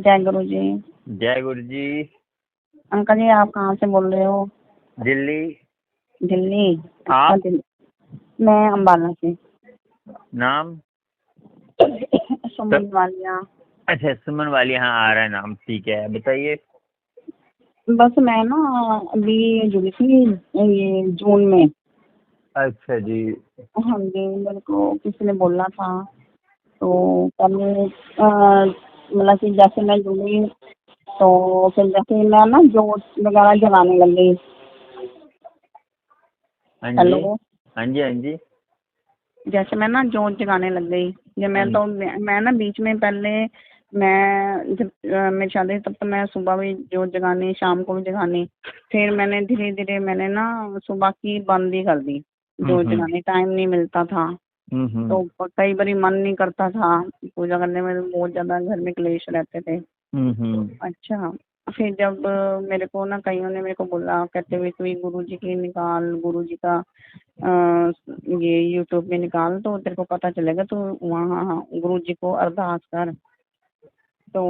जय गुरु जी। जय गुरु जी। अंकल जी, आप कहाँ से बोल रहे हो? दिल्ली। दिल्ली? अच्छा, आप? दिल्ली। मैं अम्बाला से। नाम? सुमन वालिया। अच्छा, सुमन वाली, हाँ आ रहा है नाम, ठीक है, बताइए। बस मैं ना अभी जुड़ी थी ये जून में। अच्छा जी। हाँ जी, मेरे को किसी ने बोला था तो पहले मतलब कि जैसे मैं जुड़ी तो फिर जैसे मैं ना जोत वगैरह जलाने लग गई। हाँ जी, हेलो। हाँ जी, हाँ जी, जैसे मैं ना जोत जगाने लग गई। जब हाँ मैं ना बीच में पहले मैं जब मेरी शादी हुई, तब तो मैं सुबह भी जोत जगानी, शाम को भी जगानी। फिर मैंने धीरे धीरे मैंने ना सुबह की बंद ही कर दी। जोत हम्म, जगाने टाइम नहीं मिलता था। हम्म, तो कई बारी मन नहीं करता था पूजा करने में, बहुत ज्यादा घर में क्लेश रहते थे। हम्म, अच्छा, फिर जब मेरे को ना कईयों ने मेरे को बोला, कहते हुए कोई गुरु जी की निकाल, गुरु जी का ये यूट्यूब में निकाल तो तेरे को पता चलेगा, तो वहाँ गुरु जी को अरदास कर। तो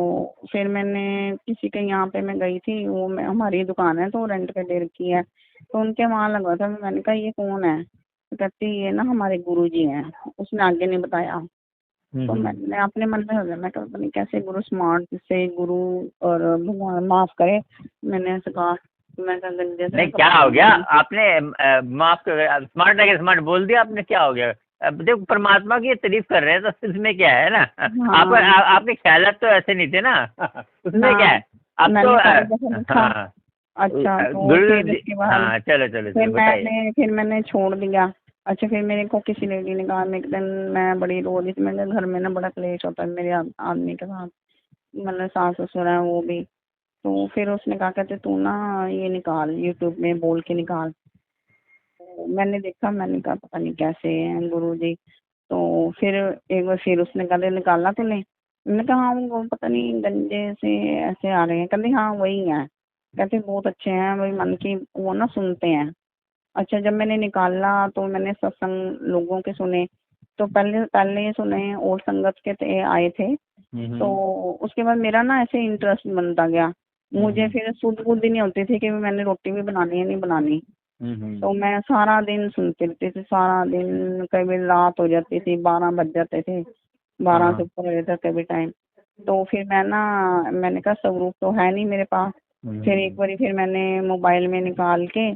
फिर मैंने किसी के यहाँ पे मैं गई थी, वो हमारी दुकान है तो रेंट पे दे रखी है, तो उनके वहाँ लगा था। मैंने कहा ये कौन है? तो कहती ये ना हमारे गुरु जी हैं। उसने आगे नहीं बताया। तो मैंने अपने मन में हो गया, मैं कहा पता नहीं कैसे गुरु स्मार्ट से गुरु और भगवान माफ करे, मैंने ऐसे कहा। मैं कहा गंदे से नहीं, मैं क्या हो गया? कपड़े आपने माफ कर, स्मार्ट है, स्मार्ट बोल दिया आपने, क्या हो गया? अब देखो, परमात्मा की तारीफ कर रहे हैं तो इसमें क्या है ना। हाँ आपके ख्यालात तो ऐसे नहीं थे ना। उसमें क्या हाँ, है? अब तो मैंने पहले जैसे लिखा। हाँ, अच्छा, तो गुरु फिर जी, उसके बाद हाँ, चलो चलो चलो, बताइए। फिर मैंने छोड़ दिया। अच्छा, फिर मेरे को किसी लेडी ने कहा, एक दिन मैं बड़ी रो रही थी, मेरे घर में ना बड़ा क्लेश होता है मेरे आदमी के साथ, मतलब सास ससुर है वो भी। तो फिर उसने कहा, कहते तू ना ये निकाल, यूट्यूब में बोल के निकाल। तो मैंने देखा, मैंने कहा पता नहीं कैसे हैं गुरु जी। तो फिर एक बार फिर उसने कहा निकाला तूने? मैंने कहा हाँ, वो पता नहीं गंजे से ऐसे आ रहे हैं। कहते हाँ वही है। कहते बहुत अच्छे हैं, वही मन की वो ना सुनते हैं। अच्छा, जब मैंने निकाला तो मैंने सत्संग लोगों के सुने। तो पहले पहले सुने और संगत के थे आए थे। तो उसके बाद मेरा ना ऐसे इंटरेस्ट बनता गया। मुझे फिर सुध बुद्धि नहीं होती थी कि मैंने रोटी भी बनानी है नहीं बनानी। तो मैं सारा दिन सुनती रहती थी, सारा दिन। कभी रात हो जाती थी, 12 बज जाते थे, 12 से हाँ, ऊपर हो जाता कभी टाइम। तो फिर मैंने कहा स्वरूप तो है नहीं मेरे पास। फिर एक बारी फिर मैंने मोबाइल में निकाल के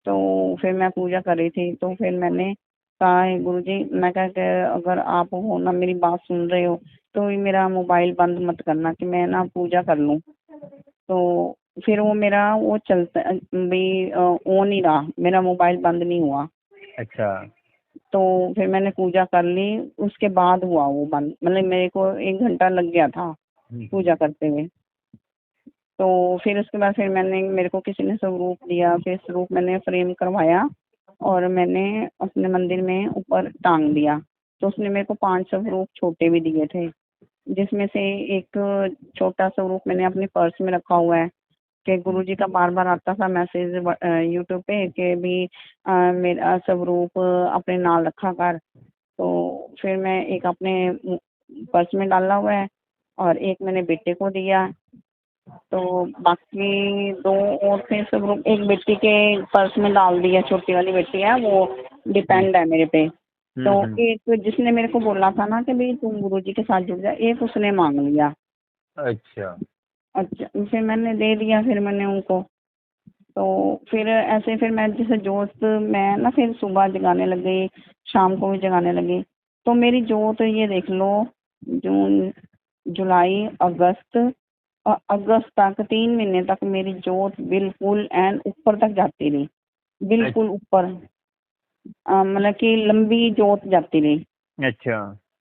तो फिर मैं पूजा कर रही थी। तो फिर मैंने कहा "हे गुरु जी, मैं कहा कि अगर आप हो ना मेरी बात सुन रहे हो तो ये मेरा मोबाइल बंद मत करना कि मैं ना पूजा कर लूँ।" तो फिर वो मेरा वो चलता भी ऑन ही रहा, मेरा मोबाइल बंद नहीं हुआ। अच्छा, तो फिर मैंने पूजा कर ली, उसके बाद हुआ वो बंद, मतलब मेरे को 1 घंटा लग गया था पूजा करते हुए। तो फिर उसके बाद फिर मेरे को किसी ने स्वरूप दिया, फिर स्वरूप मैंने फ्रेम करवाया और मैंने अपने मंदिर में ऊपर टांग दिया। तो उसने मेरे को 5 स्वरूप छोटे भी दिए थे, जिसमें से एक छोटा स्वरूप मैंने अपने पर्स में रखा हुआ है कि गुरुजी का बार बार आता था मैसेज यूट्यूब पे कि भी मेरा स्वरूप अपने नाल रखा कर। तो फिर मैं एक अपने पर्स में डाला हुआ है और एक मैंने बेटे को दिया। तो बाकी 2 और थे स्वरूप, एक बेटी के पर्स में डाल दिया, छोटी वाली बेटी है वो डिपेंड है मेरे पे। तो एक जिसने मेरे को बोला था ना कि भाई तुम गुरुजी के साथ जुड़ जा, एक उसने मांग लिया। अच्छा, अच्छा, फिर मैंने दे दिया फिर मैंने उनको। तो फिर ऐसे फिर मैं जैसे जोत मैं ना फिर सुबह जगाने लग गई, शाम को भी जगाने लगी। तो मेरी जोत ये देख लो, जून जुलाई अगस्त और अगस्त तक 3 महीने तक मेरी जोत बिल्कुल एन ऊपर तक जाती रही, बिल्कुल ऊपर। मतलब कि लंबी जोत जाती रही। अच्छा,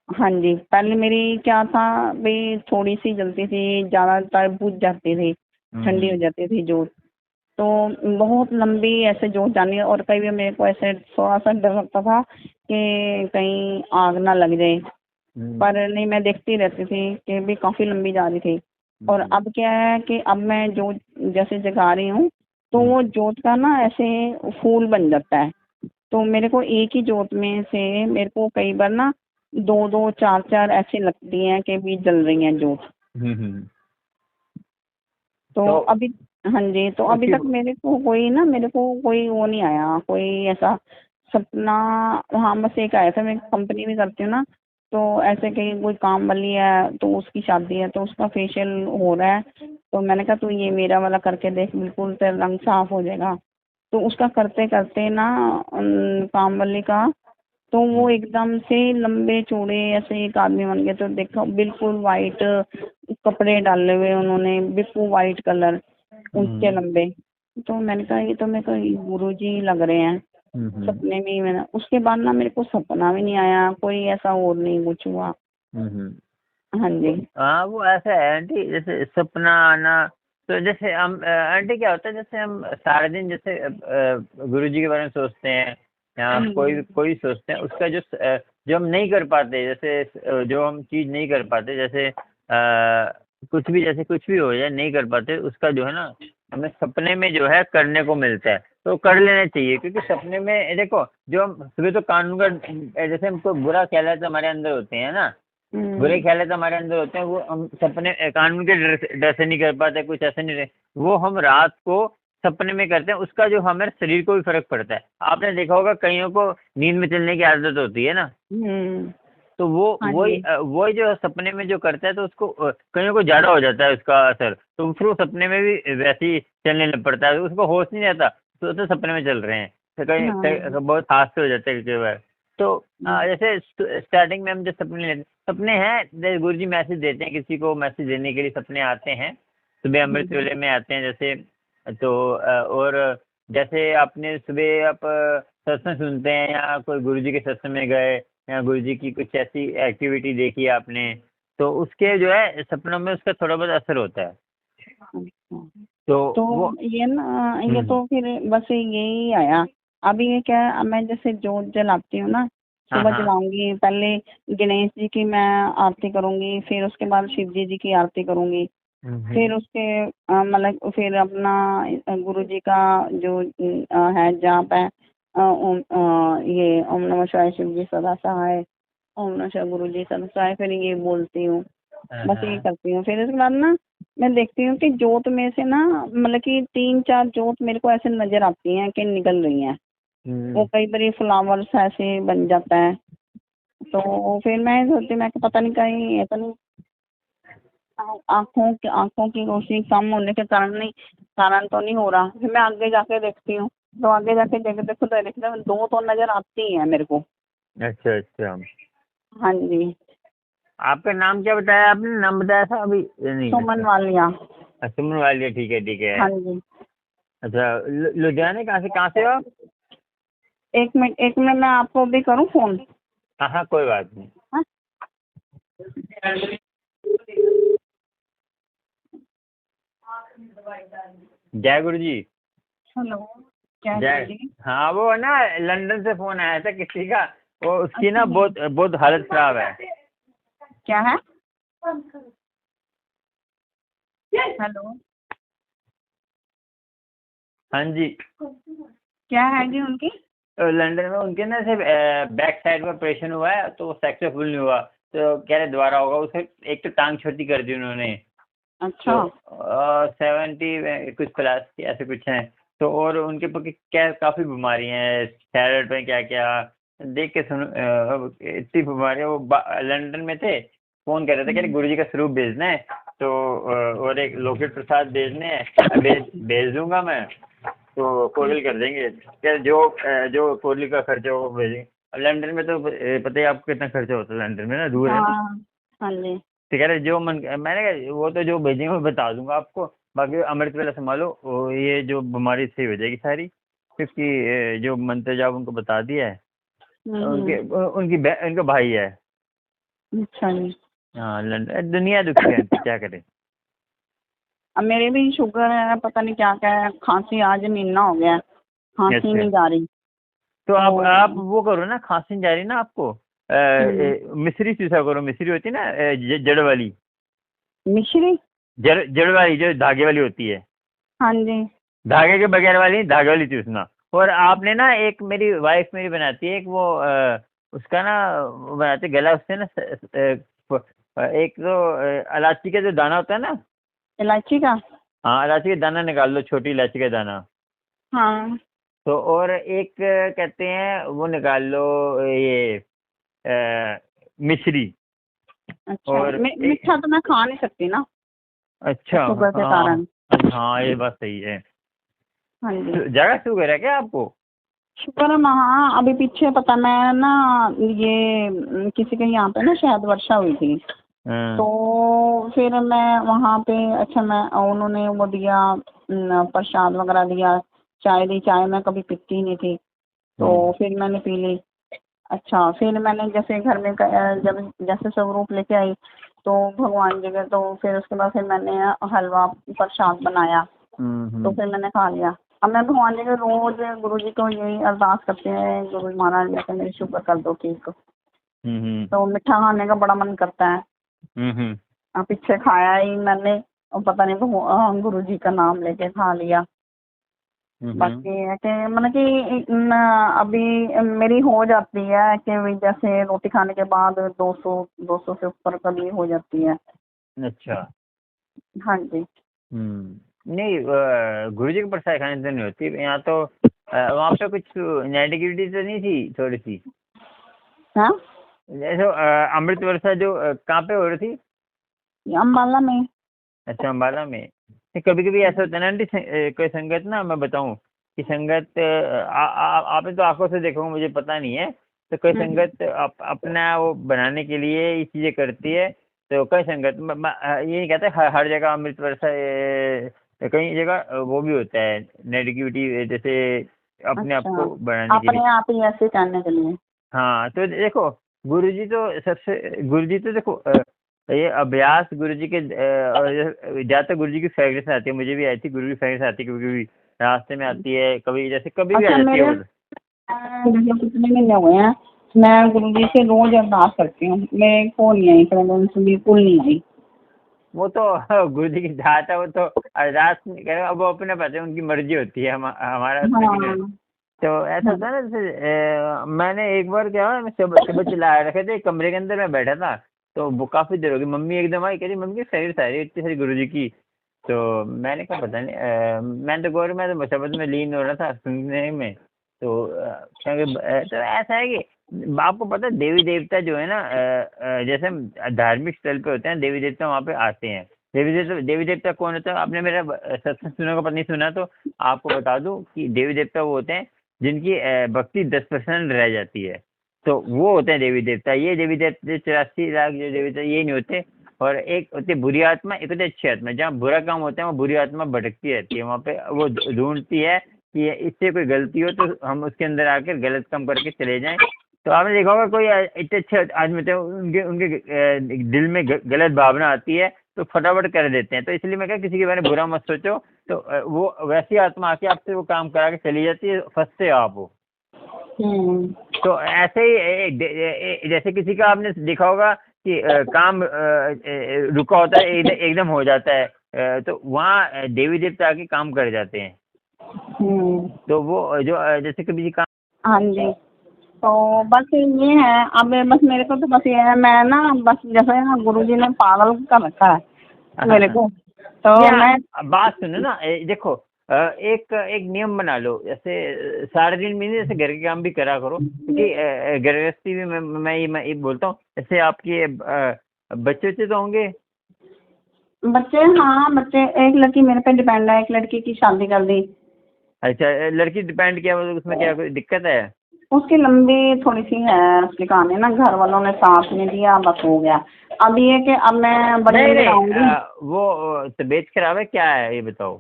हाँ जी, पहले मेरी क्या था भाई, थोड़ी सी जलती थी, ज्यादातर बुझ जाती थी, ठंडी हो जाती थी जोत। तो बहुत लंबी ऐसे जोत जानी, और कई बार मेरे को ऐसे थोड़ा सा डर लगता था कि कहीं आग ना लग जाए। पर नहीं, मैं देखती रहती थी कि भी काफी लंबी जा रही थी। और अब क्या है कि अब मैं जोत जैसे जगा रही हूँ तो वो जोत का ना ऐसे फूल बन जाता है। तो मेरे को एक ही जोत में से मेरे को कई बार ना 2-2 4-4 ऐसे लगती हैं कि भी जल रही हैं जोत। तो तो अभी, हाँ जी, तो अभी उसकी तक मेरे को कोई वो नहीं आया, कोई ऐसा सपना। हाँ, बस एक आया था, मैं कंपनी में करती हूँ ना, तो ऐसे कहीं कोई काम वाली है तो उसकी शादी है, तो उसका फेशियल हो रहा है, तो मैंने कहा तू ये मेरा वाला करके देख, बिल्कुल तेरा रंग साफ हो जाएगा। तो उसका करते करते ना काम वाली का, तो वो एकदम से लंबे चौड़े ऐसे एक आदमी बन गए, तो देखो बिल्कुल वाइट कपड़े डाले हुए उन्होंने, बिल्कुल वाइट कलर, ऊंचे लंबे। तो मैंने कहा ये तो मेरे को गुरु जी लग रहे हैं, सपने में ही। मैंने उसके बाद ना मेरे को सपना भी नहीं आया, कोई ऐसा और नहीं कुछ हुआ। हाँ जी। हाँ वो ऐसा है आंटी, जैसे सपना आना। तो जैसे हम आंटी क्या होता है, जैसे हम सारे दिन जैसे गुरु जी के बारे में सोचते हैं या कोई सोचते हैं, उसका जो हम नहीं कर पाते, जैसे जो हम चीज़ नहीं कर पाते, जैसे कुछ भी, जैसे कुछ भी हो जाए नहीं कर पाते, उसका जो है ना हमें सपने में जो है करने को मिलता है, तो कर लेना चाहिए। क्योंकि सपने में देखो, जो हम सुबह तो कानून का, जैसे हमको बुरा ख्याल हमारे अंदर होते हैं ना, बुरे ख्याल हमारे अंदर होते हैं, वो हम सपने कानून के डर से नहीं कर पाते, कुछ ऐसे नहीं रहे, वो हम रात को सपने में करते हैं, उसका जो हमारे शरीर को भी फर्क पड़ता है। आपने देखा होगा कईयों को नींद में चलने की आदत होती है ना, तो वो हाँ वही जी। वही जो सपने में जो करता है, तो उसको कईयों को ज़्यादा हो जाता है उसका असर, तो फिर वो सपने में भी वैसे ही चलने लग पड़ता है, उसको होश नहीं रहता, तो सपने में चल रहे हैं, तो कहीं बहुत हादसे हो जाते हैं कई बार। तो जैसे स्टार्टिंग में हम जब सपने लेते, सपने हैं जैसे गुरु जी मैसेज देते हैं, किसी को मैसेज देने के लिए सपने आते हैं, सुबह अमृत वेले में आते हैं जैसे। तो और जैसे आपने सुबह आप सत्संग सुनते हैं या कोई गुरु जी के सत्संग में गए या गुरु जी की कुछ ऐसी एक्टिविटी देखी आपने, तो उसके जो है सपनों में उसका थोड़ा बहुत असर होता है। अच्छा। तो तो वो ये ना, ये तो फिर बस यही आया। अभी ये क्या है, अब मैं जैसे जोत जलाती हूँ ना, हाँ सुबह हाँ। जलाऊंगी, पहले गणेश जी की मैं आरती करूंगी, फिर उसके बाद शिव जी की आरती करूंगी, फिर उसके मतलब फिर अपना गुरु जी का जो है जाप है, ये ओम नमः शिवाय शिव जी सदा सहाय, ओम नमः शिवाय गुरु जी सदा सहाय, फिर ये बोलती हूँ, बस ये करती हूँ। फिर इसके बाद ना मैं देखती हूँ कि जोत में से ना, मतलब कि 3-4 जोत मेरे को ऐसे नजर आती हैं कि निकल रही हैं, वो कई बार फ्लावर्स ऐसे बन जाता है, तो फिर मैं सोचती हूँ, मैं कि पता नहीं कहीं ऐसा नहीं आंखों की रोशनी कम होने के कारण तो नहीं हो रहा। फिर मैं आगे जाके देखती हूँ, तो आगे जाके देखो तो देखते 2 तो नजर आती हैं मेरे को। अच्छा अच्छा। हाँ जी। आपका नाम क्या बताया आपने, नाम बताया था अभी नहीं? सुमन अच्छा वालिया। सुमन वालिया, ठीक है ठीक है। हाँ जी। अच्छा लुधियाने कहाँ से हो आप? 1 मिनट मैं आपको भी करूँ फोन? हाँ हाँ कोई बात नहीं। हाँ? जय गुरु जी। हेलो, क्या है जय। जी? हाँ वो है ना, लंदन से फोन आया था किसी का, वो उसकी ना अच्छा, बहुत बहुत हालत खराब है। क्या है? हेलो, हाँ जी। क्या है जी उनकी? लंदन में उनके ना सिर्फ बैक साइड में ऑपरेशन हुआ है, तो सक्सेसफुल नहीं हुआ, तो कह रहे दोबारा होगा। उसे एक तो टांग छोटी कर दी उन्होंने, अच्छा। तो 70 कुछ प्लस ऐसे कुछ हैं। तो और उनके पक्के क्या काफ़ी बीमारियां हैं, थायराइड में क्या क्या, देख के सुन इतनी बीमारियां। वो लंदन में थे, फ़ोन कर रहे थे, कह रहे गुरु जी का स्वरूप भेजना है, तो और एक लोकेट प्रसाद भेजने हैं, भेज दूंगा मैं, तो कोरियर कर देंगे, क्या जो कोरियर का खर्चा वो भेजेंगे। अब लंदन में तो पता ही आपको कितना खर्चा होता है, लंदन में ना दूर है ना। हाँ। हाँ जी। तो कह रहे जो मन, मैंने कहा वो तो जो भेजेंगे मैं बता दूंगा आपको, बाकी अमृत वेला संभालो, ये जो बीमारी सही हो जाएगी सारी, क्योंकि जो मंत्र जाप उनको बता दिया है। उनके उनका भाई है। अच्छा जी। हाँ लंदन, दुनिया दुखी है आंटी, क्या करें। अब मेरे भी शुगर है, पता नहीं क्या क्या है, खांसी आज महीना हो गया है, खांसी अच्छा, नहीं जा रही। तो आप तो वो करो ना, खांसी नहीं जा रही ना आपको, हम्म, मिश्री चूसा करो, मिश्री होती है ना, जड़ वाली, मिश्री। जड़ वाली जो धागे वाली होती है, हाँ जी। धागे के बगैर वाली, धागे वाली चूसना। और आपने ना, एक मेरी वाइफ मेरी बनाती है, एक वो उसका ना वो बनाते गला उससे ना एक तो इलायची का जो दाना होता है ना, इलायची का। हाँ, इलायची का दाना निकाल लो, छोटी इलायची का दाना। हाँ। तो और एक कहते हैं वो निकाल लो, ये मिश्री। अच्छा, और मीठा तो मैं खा नहीं सकती ना, अच्छा, शुगर के हाँ। कारण। अच्छा, हाँ, ये बात सही है। हाँ जी। ज्यादा शुगर है क्या आपको? शुगर है, हाँ। अभी पीछे पता, मैं ना ये किसी के यहाँ पे ना शायद वर्षा हुई थी, हाँ। तो फिर मैं वहाँ पे, अच्छा, मैं उन्होंने वो दिया, प्रसाद वगैरह दिया, चाय दी। चाय मैं कभी पीती ही नहीं थी, तो फिर मैंने पी ली। अच्छा, फिर मैंने जैसे घर में जब जैसे स्वरूप लेके आई तो भगवान जी के, तो फिर उसके बाद फिर मैंने हलवा प्रसाद बनाया, तो फिर मैंने खा लिया। अब मैं भगवान जी के रोज, गुरु जी को यही अरदास करते हैं, गुरु महाराज जैसे मेरी शुगर कर दो ठीक। तो मीठा खाने का बड़ा मन करता है। अब पीछे खाया ही मैंने, और पता नहीं गुरु जी का नाम लेके खा लिया। बाकी है कि मतलब कि अभी मेरी हो जाती है कि भी जैसे रोटी खाने के बाद 200 से ऊपर कभी हो जाती है। अच्छा। हाँ जी। नहीं, गुरु जी के प्रसाद खाने से नहीं होती यहाँ तो। वहाँ पे कुछ नेगेटिविटी तो नहीं थी थोड़ी सी? हाँ, जैसे अमृत वर्षा जो कहाँ पे हो रही थी? अम्बाला में। अच्छा, अम्बाला में। कभी कभी ऐसा होता है ना आंटी, कोई संगत ना, मैं बताऊं कि संगत आपने तो आंखों से देखो, मुझे पता नहीं है। तो कोई संगत अपना वो बनाने के लिए ये चीजें करती है। तो कई संगत ये नहीं कहते हर जगह अमृत वर्षा, कई जगह वो भी होता है नेगेटिविटी, जैसे अपने आप अच्छा, को बनाने के लिए। अपने आप ही ऐसे करने के लिए। हाँ, तो देखो, गुरु जी तो देखो, ये अभ्यास गुरु जी के, ज्यादातर गुरु जी की फ्रेग्रेंस आती है, मुझे भी आई थी, गुरु की फ्रेग्रेंस आती है, कभी कभी रास्ते में आती है, कभी जैसे कभी भी आ अच्छा, जाती है मेरे वो। मतलब कितने महीने हुए हैं, मैं गुरु जी से रोज अरदास करती हूँ, मेरे को नहीं आई फ्रेग्रेंस, बिल्कुल नहीं आई। वो तो गुरु जी की चाहता है, वो तो अरदास नहीं करेगा, अब वो अपने पता है, उनकी मर्जी होती है, हमारा उसमें नहीं है। हाँ। तो ऐसा हाँ। होता है ना, जैसे मैंने एक बार क्या हुआ, मैं सुबह चिल्ला रखे थे, कमरे के अंदर मैं बैठा था। तो वो काफी देर हो गई, मम्मी एकदम आई, कह रही मम्मी की फ्रेग्रेंस आ रही है इतनी सारी गुरु जी की। तो मैंने कहा पता नहीं, मैंने तो गौर में तो शब्द में लीन हो रहा था सुनने में। तो क्योंकि तो ऐसा है कि आपको पता है, देवी देवता जो है ना, जैसे हम धार्मिक स्थल पे होते हैं, देवी देवता वहाँ पे आते हैं। देवी देवता कौन होता है? आपने मेरा सत्संग सुना का, पता नहीं सुना तो आपको बता दूं कि देवी देवता वो होते हैं जिनकी भक्ति 10% रह जाती है, तो वो होते हैं देवी देवता। ये देवी देवता 84 लाख जो देवी देवता, ये नहीं होते। और एक होती है बुरी आत्मा, एक होती है अच्छी आत्मा। जहाँ बुरा काम होता है, वो बुरी आत्मा भटकती रहती है, वहाँ पे वो ढूंढती है कि इससे कोई गलती हो तो हम उसके अंदर आकर गलत काम करके चले जाएं। तो आपने देखा होगा, कोई इतने अच्छे आदमी होते हैं, उनके उनके दिल में गलत भावना आती है तो फटाफट कर देते हैं। तो इसलिए मैं कहा, किसी के बारे में बुरा मत सोचो। तो वो वैसी आत्मा आके आपसे वो काम करा के चली जाती है, फंसते हो आप वो। तो ऐसे ही जैसे किसी का आपने देखा होगा कि काम रुका होता है, एकदम हो जाता है, तो वहाँ देवी देवता आके काम कर जाते हैं। तो वो जो जैसे कभी काम। हाँ जी। तो बस ये है, अब बस मेरे को तो बस ये है, मैं ना बस जैसे ना गुरु जी ने पागल कर रखा है मेरे को, तो मैं। बात सुनो ना, देखो, एक एक नियम बना लो, जैसे सारे दिन में नहीं, जैसे घर के काम भी करा करो, क्योंकि गृहस्थी भी मैं ये बोलता हूँ, जैसे आपके बच्चे बच्चे तो होंगे। बच्चे, हाँ बच्चे, एक लड़की मेरे पे डिपेंड है, एक लड़की की शादी कर दी। अच्छा, लड़की डिपेंड किया, मतलब उसमें क्या कोई दिक्कत है? उसकी लंबी थोड़ी सी है, उसकी कहानी ना, घर वालों ने साथ नहीं दिया, बस हो गया। अब ये कि अब मैं बड़े नहीं मंदिर नहीं, आऊंगी। वो तबीयत खराब है, क्या है ये बताओ?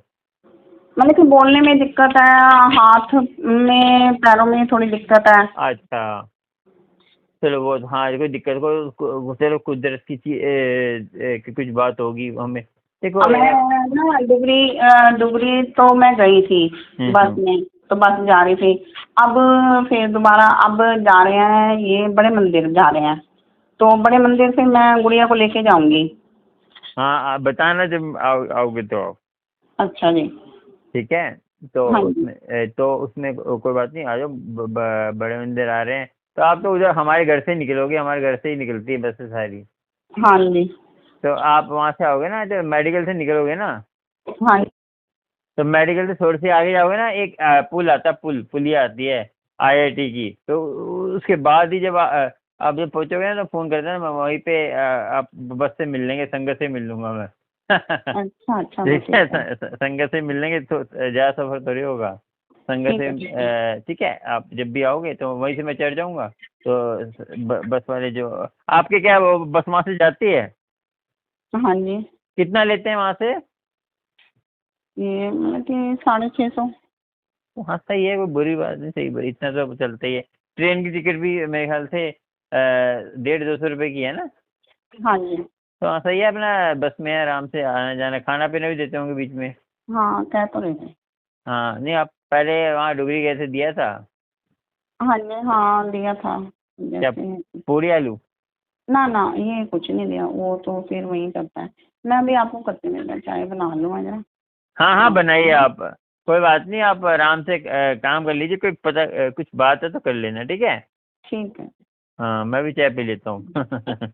मतलब कि बोलने में दिक्कत है, हाथ में पैरों में थोड़ी दिक्कत है। अच्छा, चलो वो, हाँ, कोई दिक्कत चलो कुदरत की की कुछ बात होगी हमें। देखो अब मैं ना डुगरी तो मैं गई थी बस में, तो बस जा रही थी। अब फिर दोबारा अब जा रहे हैं, ये बड़े मंदिर जा रहे हैं, तो बड़े मंदिर से मैं गुड़िया को लेके जाऊंगी। हाँ, आप बताना जब आओगे तो आओ। अच्छा जी। ठीक है। तो हाँ जी। उसमें कोई बात नहीं, आ जाओ, बड़े मंदिर आ रहे हैं। तो आप तो उधर हमारे घर से ही निकलोगे, हमारे घर से ही निकलती है बसें सारी। हाँ जी। तो आप वहाँ से आओगे ना, तो मेडिकल से निकलोगे ना? हाँ तो मेडिकल से थोड़ी सी आगे जाओगे ना, एक पुल आता है, पुलिया आती है IIT की, तो उसके बाद ही जब आप जब पहुंचोगे ना तो फोन कर देना, मैं वहीं पे आप बस से मिल लेंगे, संगत से मिल लूंगा मैं। अच्छा अच्छा, तो ठीक है, ठीक है। संगत से मिल लेंगे तो ज़्यादा सफर थोड़ी होगा। संगत ठीक से है ठीक है। ठीक है, आप जब भी आओगे तो वहीं से मैं चढ़ जाऊंगा। तो बस वाले जो आपके, क्या वो बस वहाँ से जाती है? हाँ जी। कितना लेते हैं वहाँ से? ये मतलब कि 650। तो हाँ सही है, कोई बुरी बात नहीं, सही बुरी इतना तो चलता ही है। ट्रेन की टिकट भी मेरे ख्याल से 150-200 रुपये की है ना? हाँ जी। तो हाँ सही है, अपना बस में आराम से आना जाना, खाना पीना भी देते होंगे बीच में। हाँ कह तो रहे थे। हाँ नहीं, आप पहले वहाँ डुगरी गए थे, दिया था हाँ जी, हाँ दिया था। क्या? जैसे पूरी आलू? ना ना, ये कुछ नहीं दिया, वो तो फिर वही करता है। मैं अभी आपको करती हूँ, मैं चाय बना लूँ जरा। हाँ हाँ आप बनाइए आप, कोई बात नहीं, आप आराम से काम कर लीजिए, कोई पता कुछ बात है तो कर लेना, ठीक है। ठीक है। हाँ मैं भी चाय पी लेता हूँ।